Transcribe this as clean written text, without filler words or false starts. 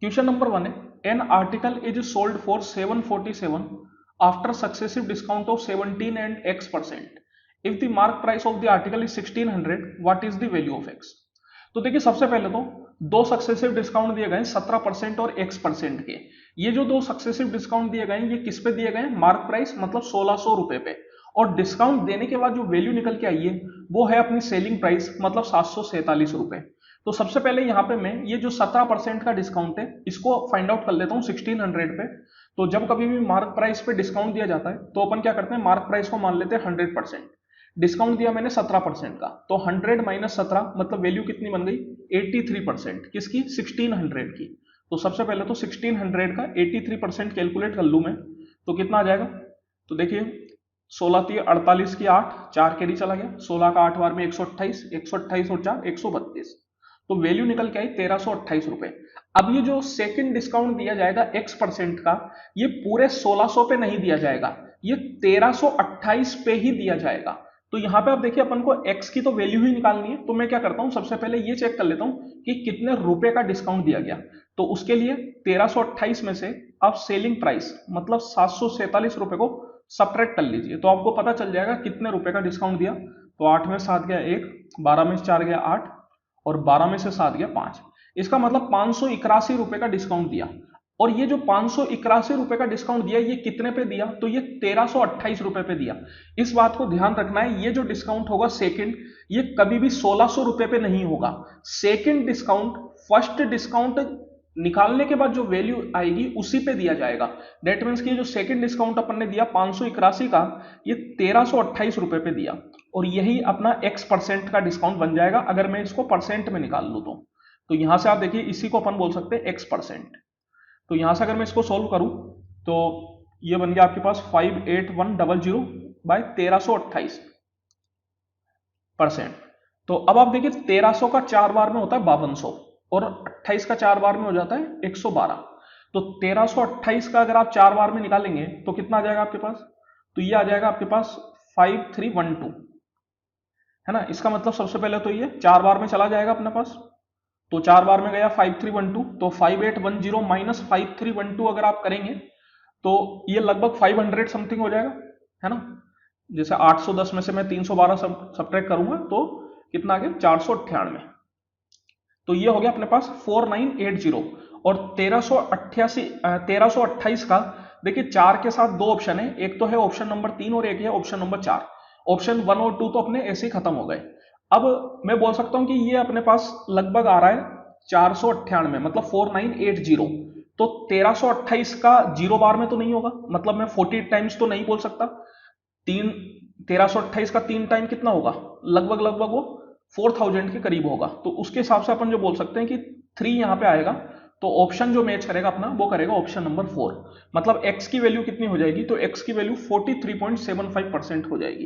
Question number 1 है, an article is sold for 747 after successive discount of 17 and x%. If the mark price of the article is 1600, what is the value of x? तो देखिए सबसे पहले तो दो successive discount दिए गए 17% और x% के। ये जो दो सक्सेसिव डिस्काउंट दिए गए ये किस पे दिए गए? मार्क प्राइस मतलब 1600 रुपए पे, और डिस्काउंट देने के बाद जो वैल्यू निकल के आई है वो है अपनी सेलिंग प्राइस मतलब 747 रुपए। तो सबसे पहले यहाँ पे मैं ये जो 17% का डिस्काउंट है इसको फाइंड आउट कर लेता हूँ 1600 पे। तो जब कभी भी मार्क प्राइस पे डिस्काउंट दिया जाता है तो अपन क्या करते हैं, मार्क प्राइस को मान लेते हैं 100%। डिस्काउंट दिया मैंने 17% का, तो 100 माइनस 17 मतलब वैल्यू कितनी बन गई? 83%। किसकी? 1600 की। तो सबसे पहले तो 1600 का 83% कैलकुलेट कर लूं मैं, तो कितना आ जाएगा? तो देखिए 16 3 48 की 8, 4 कैरी चला गया, 16 का 8 बार में 128, 128 और 4 132, तो वैल्यू निकल के आई 1328 रुपए। अब ये जो सेकंड डिस्काउंट दिया जाएगा x% का, ये पूरे 1600 पे नहीं दिया जाएगा, ये 1328 पे ही दिया जाएगा। तो यहां पे आप देखिए अपन को x की तो वैल्यू ही निकालनी है, तो मैं क्या करता हूं, सबसे पहले ये चेक कर लेता हूं कि कितने रुपए का डिस्काउंट दिया गया। तो उसके लिए 1328 में से आप सेलिंग प्राइस मतलब 747 रुपए को सब्ट्रैक्ट कर लीजिए, तो आपको पता चल जाएगा कितने रुपए का डिस्काउंट दिया। तो 8 में 7 गया 1, 12 में 4 गया 8, और 12 में से 7 गया 5। इसका मतलब 581 रुपए का डिस्काउंट दिया। और ये जो 581 रुपए का डिस्काउंट दिया ये कितने पे दिया? तो ये 1328 रुपए पे दिया। इस बात को ध्यान रखना है, ये जो डिस्काउंट होगा सेकंड, ये कभी भी 1600 रुपए पे नहीं होगा। सेकंड डिस्काउंट फर्स्ट डिस्काउंट निकालने के बाद जो वैल्यू आएगी उसी पे दिया जाएगा। दैट मीन्स कि जो सेकंड डिस्काउंट अपन ने दिया 581 का, ये 1328 रुपए पे दिया, और यही अपना x% का डिस्काउंट बन जाएगा अगर मैं इसको परसेंट में निकाल लूं तो यहां से आप देखिए इसी को अपन बोल सकते हैं x%। तो यहां से अगर मैं इसको सोल्व करूं तो ये बन गया आपके पास 58100 बाय 1328%। तो अब आप देखिए 1300 का 4 बार में होता है 5200, और 28 का 4 बार में हो जाता है 112। तो 1328 का अगर आप 4 बार में निकालेंगे तो कितना आ जाएगा आपके पास? तो ये आ जाएगा आपके पास 5312, है ना। इसका मतलब सबसे पहले तो ये 4 बार में चला जाएगा अपने पास, तो 4 बार में गया 5312, तो 5810 माइनस 5312 अगर आप करेंगे तो ये लगभग 500 समथिंग हो जाएगा, है ना। जैसे 810 में से मैं 312 सब्ट्रैक्ट करूंगा तो कितना आ गया? 498। तो ये हो गया अपने पास 4980। और 1328 का देखिए 4 के साथ दो ऑप्शन है, एक तो है ऑप्शन नंबर 3 और एक है ऑप्शन नंबर 4। ऑप्शन 1 और 2 तो अपने ऐसे ही खत्म हो गए। अब मैं बोल सकता हूं कि ये अपने पास लगभग आ रहा है 498 मतलब 4980। तो 1328 का 0 बार में तो नहीं होगा, मतलब मैं 40 टाइम्स तो नहीं बोल सकता। 1328 का 3 टाइम कितना होगा? लगभग वो 4000 के करीब होगा। तो उसके हिसाब से अपन जो बोल सकते हैं कि 3 यहां पे आएगा, तो ऑप्शन जो मैच करेगा अपना वो करेगा ऑप्शन नंबर 4। मतलब x की वैल्यू कितनी हो जाएगी? तो x की वैल्यू 43.75% हो जाएगी।